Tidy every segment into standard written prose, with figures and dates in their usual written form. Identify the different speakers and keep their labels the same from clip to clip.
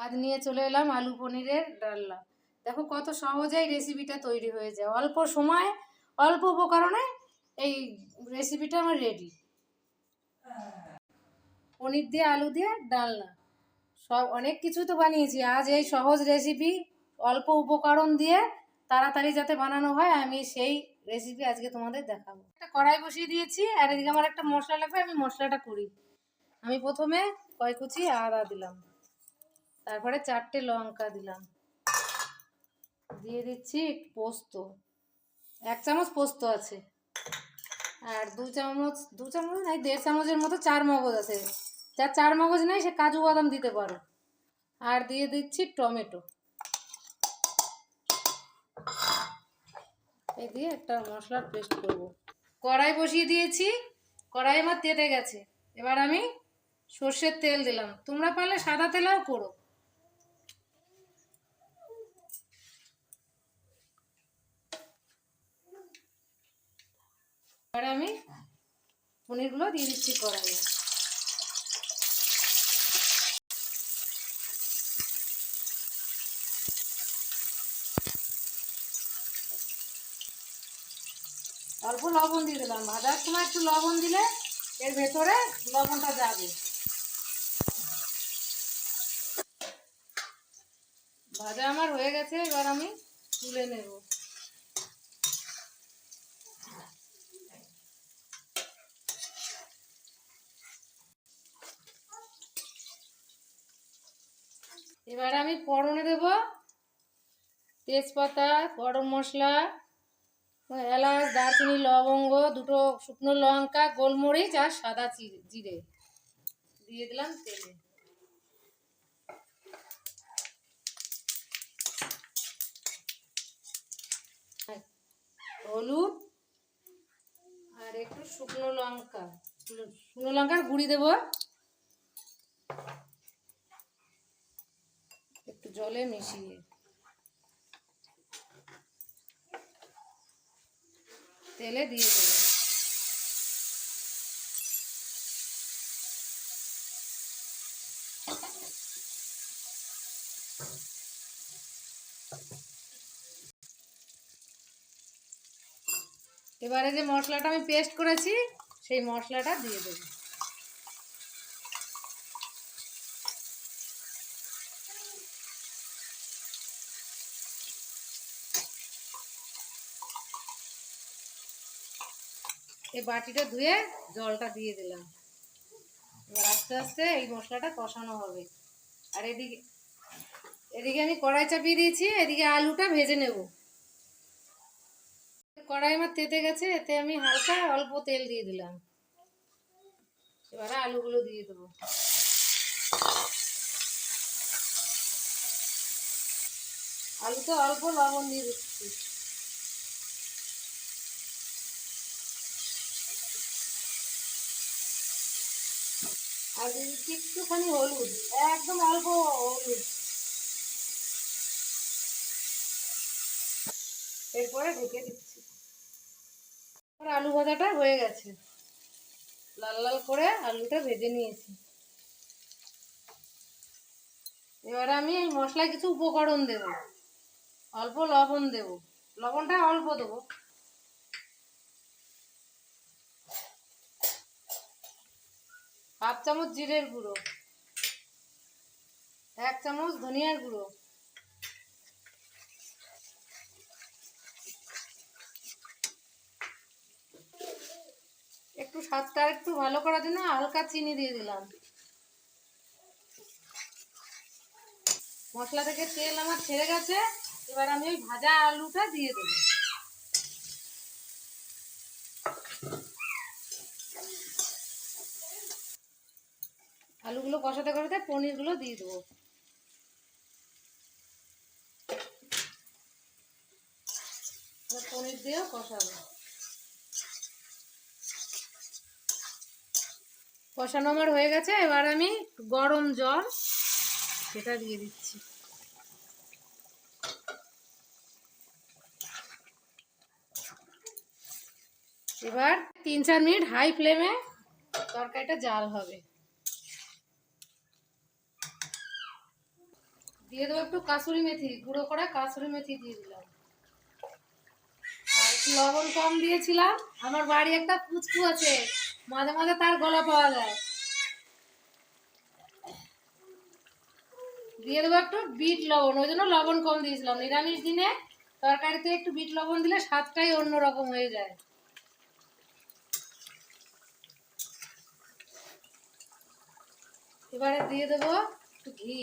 Speaker 1: আজ নিয়ে চলে এলাম আলু পনিরের ডালনা। দেখো কত সহজেই রেসিপিটা তৈরি হয়ে যায়, অল্প সময় অল্প উপকরণে এই রেসিপিটা আমার রেডি। পনির দিয়ে আলু দিয়ে ডালনা, সব অনেক কিছু তো বানিয়েছি, আজ এই সহজ রেসিপি অল্প উপকরণ দিয়ে তাড়াতাড়ি যাতে বানানো হয় আমি সেই রেসিপি আজকে তোমাদের দেখাবো। একটা কড়াই বসিয়ে দিয়েছি আর এদিকে আমার একটা মশলা লাগবে, আমি মশলাটা করি। আমি প্রথমে কয় কুচি আদা দিলাম, তারপরে 4টে লঙ্কা দিলাম, দিয়ে দিচ্ছি পোস্ত, 1 চামচ পোস্ত আছে, আর 2 চামচ নাই 1.5 চামচের মতো 4 মগজ আছে, যার 4 মগজ নাই সে কাজু বাদাম দিতে পারো। আর দিয়ে দিচ্ছি টমেটো, এই দিয়ে একটা মশলার পেস্ট করব। কড়াই বসিয়ে দিয়েছি, কড়াই আমার তেতে গেছে, এবার আমি সর্ষের তেল দিলাম, তোমরা পারলে সাদা তেলেও করো। এবার আমি পনিরগুলো দিয়ে দিচ্ছি কড়াইয়ে। অল্প লবণ দিয়ে দিলাম, ভাজার সময় একটু লবণ দিলে এর ভেতরে লবণটা যাবে। ভাজা আমার হয়ে গেছে, এবার আমি তুলে নেব। এবার আমি ফোড়নে দেব তেজপাতা, গরম মশলা, এলাচ, দারচিনি, লবঙ্গ, 2টো শুকনো লঙ্কা, গোলমরিচ আর সাদা জিরে দিয়ে দিলাম তেলে। হলুদ আর একটু শুকনো লঙ্কার গুঁড়ি দেব, একটু জলে মিশিয়ে তেলে দিয়ে দেবো। এবারে যে মশলাটা আমি পেস্ট করেছি সেই মশলাটা দিয়ে দেবো। এই বাটিটা ধুয়ে জলটা দিয়ে দিলাম, এবার আস্তে আস্তে এই মশলাটা কষানো হবে। আর এদিকে আমি কড়াই চাপিয়ে দিয়েছি, এদিকে আলুটা ভেজে নেব। কড়াই আমার তেতে গেছে, এতে আমি হালকা অল্প তেল দিয়ে দিলাম, এবারে আলুগুলো দিয়ে দেবো। আলুতে অল্প লবণ দিয়ে দিচ্ছি, আর দিয়ে দিচ্ছি একটুখানি হলুদ, একদম অল্প হলুদ। এরপরে ঢেকে দিচ্ছি। আলু ভাজাটা হয়ে গেছে, লাল লাল করে আলুটা ভেজে নিয়েছি। এবারে আমি এই মশলায় কিছু উপকরণ দেব, অল্প লবণ দেব, লবণটা অল্প দেবো। হাফ চামচ জিরের গুঁড়ো, 1 চামচ ধনিয়ার গুঁড়ো, একটু স্বাদটা একটু ভালো করার জন্য হালকা চিনি দিয়ে দিলাম। মশলা থেকে তেল আমার ছেড়ে গেছে, এবার আমি ওই ভাজা আলুটা দিয়ে দেবো। আলুগুলো কষাতে কষাতে পনিরগুলো দিয়ে দেবো। পনির দিয়েও কষাবো। কষানো আমার হয়ে গেছে, এবার আমি গরম জল সেটা দিয়ে দিচ্ছি। এবার 3-4 মিনিট হাই ফ্লেমে তরকারিটা জাল হবে। দিয়ে দেবো একটু কাসুরি মেথি, গুঁড়ো করা কাসুরি মেথি দিয়ে দিলাম। আর একটু লবণ কম দিয়েছিলাম, আমার বাড়ি একটা পুচকু আছে, মাঝে মাঝে তার গলা পাওয়া যায়। দিয়ে দেবো একটু বিট লবণ, ওই জন্য লবণ কম দিয়েছিলাম। নিরামিষ দিনে তরকারিতে একটু বিট লবণ দিলে স্বাদটাই অন্যরকম হয়ে যায়। এবারে দিয়ে দেবো একটু ঘি।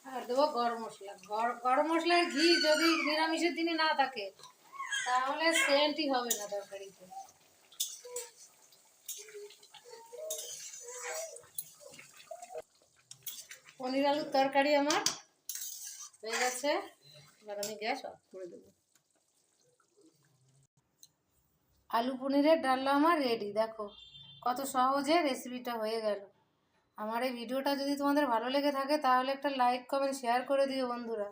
Speaker 1: আর দেবো গরম মশলা। গরম মশলার ঘি যদি নিরামিষের দিনে না থাকে তাহলে সেন্টই হবে না তরকারিতে। পনির আলুর তরকারি আমার হয়ে গেছে, এবার আমি গ্যাস অফ করে দেবো। আলু পনিরের ডালনা আমার রেডি। দেখো কত সহজে রেসিপিটা হয়ে গেল। আমার এই ভিডিওটা যদি তোমাদের ভালো লেগে থাকে তাহলে একটা লাইক কমেন্ট শেয়ার করে দিও বন্ধুরা।